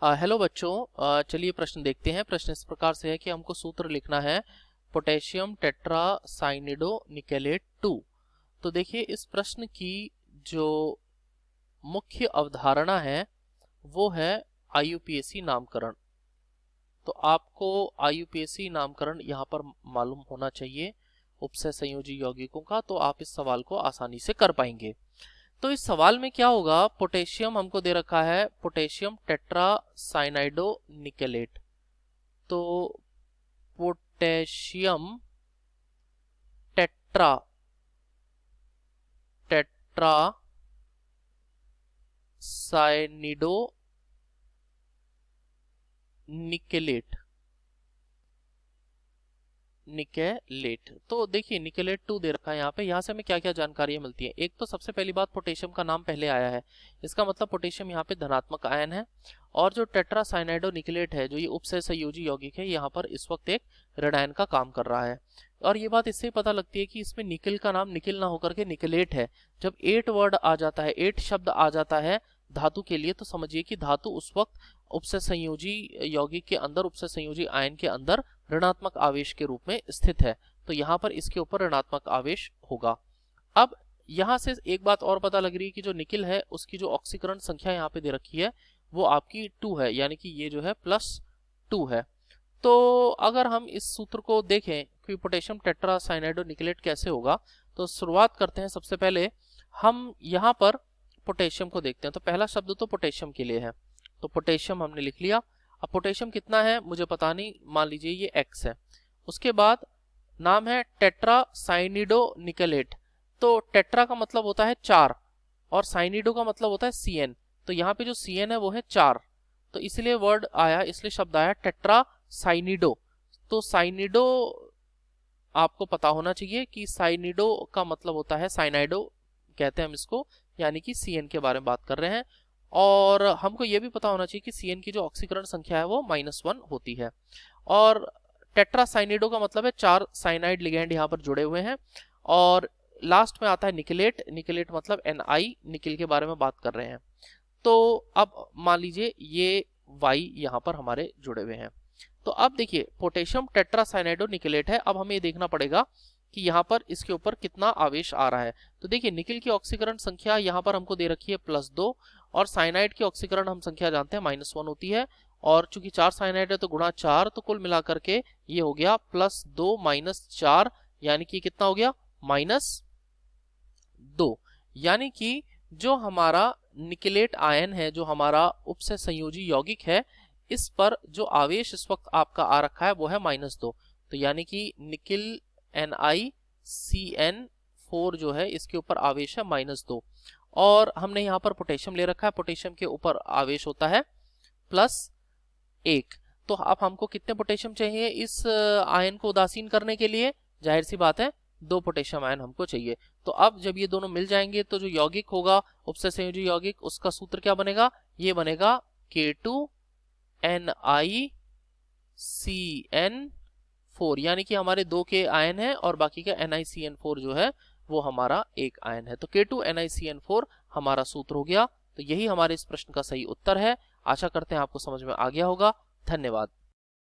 Hello बच्चों, चलिए प्रश्न देखते हैं। प्रश्न इस प्रकार से है कि हमको सूत्र लिखना है पोटेशियम टेट्रासाइनिडो निकेलेट 2। तो देखिए इस प्रश्न की जो मुख्य अवधारणा है वो है आईयूपीएसी नामकरण। तो आपको आईयूपीएसी नामकरण यहाँ पर मालूम होना चाहिए उपसय संयोजी यौगिकों का, तो आप इस सवाल को आसानी से कर पाएंगे। तो इस सवाल में क्या होगा, पोटेशियम हमको दे रखा है पोटेशियम टेट्रासाइनाइडो निकेलेट। तो पोटेशियम टेट्रा टेट्रासाइनिडो निकेलेट निकेलेट। तो देखिए निकेलेट 2 दे रखा है यहाँ पे। यहाँ से हमें क्या क्या जानकारियां मिलती है। एक तो सबसे पहली बात, पोटेशियम का नाम पहले आया है, इसका मतलब पोटेशियम यहाँ पे धनात्मक आयन है। और जो टेट्रासाइनाइडो निकेलेट है, जो ये उपसय संयोजी यौगिक है, यहाँ पर इस वक्त एक ऋणायन का काम कर रहा है। और ये बात इससे पता लगती है कि इसमें निकिल का नाम निकिल ना होकर के निकेलेट है। जब 8 वर्ड आ जाता है, 8 शब्द आ जाता है धातु के लिए, तो समझिए कि धातु उस वक्त उपसय संयोजी यौगिक के अंदर, उपसय संयोजी आयन के अंदर ऋणात्मक आवेश के रूप में स्थित है। तो यहाँ पर इसके ऊपर ऋणात्मक आवेश होगा। अब यहाँ से एक बात और पता लग रही है कि जो निकिल है उसकी जो ऑक्सीकरण संख्या यहाँ पे दे रखी है वो आपकी 2 है, यानी कि ये जो है +2 है। तो अगर हम इस सूत्र को देखें कि पोटेशियम टेट्रासाइनाइडो निकेलेट कैसे होगा, तो शुरुआत करते हैं। सबसे पहले हम यहाँ पर पोटेशियम को देखते हैं। तो पहला शब्द तो पोटेशियम के लिए है, तो पोटेशियम हमने लिख लिया। अब पोटेशियम कितना है मुझे पता नहीं, मान लीजिए ये X है। उसके बाद नाम है टेट्रासाइनिडो निकेलेट। तो टेट्रा का मतलब होता है 4 और साइनिडो का मतलब होता है CN। तो यहाँ पे जो CN है वो है 4, तो इसलिए वर्ड आया, इसलिए शब्द आया टेट्रासाइनिडो। तो साइनिडो आपको पता होना चाहिए कि साइनिडो का मतलब होता है, साइनाइडो कहते हैं हम इसको, यानी कि CN के बारे में बात कर रहे हैं। और हमको ये भी पता होना चाहिए कि CN की जो ऑक्सीकरण संख्या है वो -1 होती है। और टेट्रासाइनिडो का मतलब है 4 साइनाइड लिगैंड यहाँ पर जुड़े हुए हैं। और लास्ट में आता है निकेलेट। निकेलेट मतलब Ni, निकिल के बारे में बात कर रहे हैं। तो अब मान लीजिए ये Y यहाँ पर हमारे जुड़े हुए हैं। तो अब देखिए पोटेशियम टेट्रासाइनाइडो निकेलेट है। अब हमें ये देखना पड़ेगा कि यहाँ पर इसके ऊपर कितना आवेश आ रहा है। तो देखिए निकिल की ऑक्सीकरण संख्या यहाँ पर हमको दे रखी है +2, और साइनाइड की ऑक्सीकरण हम संख्या जानते हैं -1 होती है। और चूंकि 4 साइनाइड है तो गुणा 4, तो कुल मिलाकर के ये हो गया +2 -4, यानी कि कितना हो गया -2। यानी कि जो हमारा निकेलेट आयन है, जो हमारा उपसय संयोजी यौगिक है, इस पर जो आवेश इस वक्त आपका आ रखा है वो है -2। तो यानी कि निकिल NiCN4 जो है इसके ऊपर आवेश है -2। और हमने यहाँ पर पोटेशियम ले रखा है, पोटेशियम के ऊपर आवेश होता है +1। तो अब हमको कितने पोटेशियम चाहिए इस आयन को उदासीन करने के लिए? जाहिर सी बात है 2 पोटेशियम आयन हमको चाहिए। तो अब जब ये दोनों मिल जाएंगे तो जो यौगिक होगा उपसय संयोजी यौगिक, उसका सूत्र क्या बनेगा? ये बनेगा K2NiCN4, यानी कि हमारे 2 के आयन है और बाकी का NiCN4 जो है वो हमारा एक आयन है। तो K2NiCN4 हमारा सूत्र हो गया। तो यही हमारे इस प्रश्न का सही उत्तर है। आशा करते हैं आपको समझ में आ गया होगा। धन्यवाद।